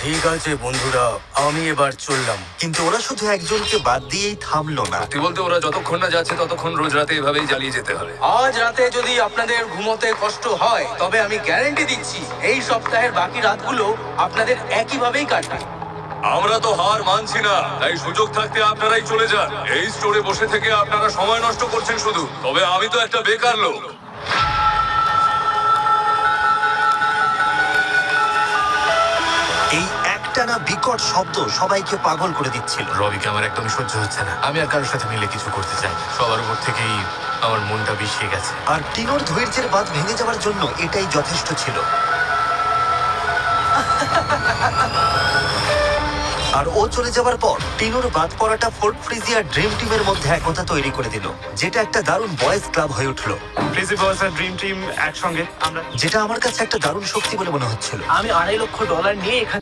ঠিক আছে বন্ধুরা, আমি এবার চললাম। কিন্তু ওরা শুধু একজনকে বাদ দিয়েই থামলো না। সত্যি বলতে ওরা যতক্ষণ না যাচ্ছে ততক্ষণ রোজ রাতে এভাবেই জ্বালিয়ে যেতে হবে। আজ রাতে যদি আপনাদের ঘুমোতে কষ্ট হয়, তবে আমি গ্যারান্টি দিচ্ছি এই সপ্তাহের বাকি রাতগুলো আপনাদের একইভাবেই কাটবে। আমরা তো হার মানছি না, তাই সুযোগ থাকতে আপনারাই চলে যান। এই স্টোরে বসে থেকে আপনারা সময় নষ্ট করছেন শুধু। তবে আমি তো একটা বেকার লোক। এই একটানা বিকট শব্দ সবাইকে পাগল করে দিচ্ছিল। রবিকে আমার একদমই সহ্য হচ্ছে না। আমি আর কারোর সাথে মিলে কিছু করতে চাই না। সবার উপর থেকেই আমার মনটা বিষিয়ে গেছে। আর টিনোর ধৈর্যের বাঁধ ভেঙে যাওয়ার জন্য এটাই যথেষ্ট ছিল। আর ও চলে যাওয়ার পর টিনোর বাদ পড়াটা ফোর্ট ফ্রিজিয়া ড্রিম টিমের মধ্যে একতা তৈরি করে দিল, যেটা একটা দারুণ বয়েজ ক্লাব হয়ে উঠলো। ফ্রিজি বয়েজ আর ড্রিম টিম একসঙ্গে আমরা যেটা আমার কাছে একটা দারুণ শক্তি বলে মনে হচ্ছিল। আমি $2.5 লাখ নিয়ে এখানে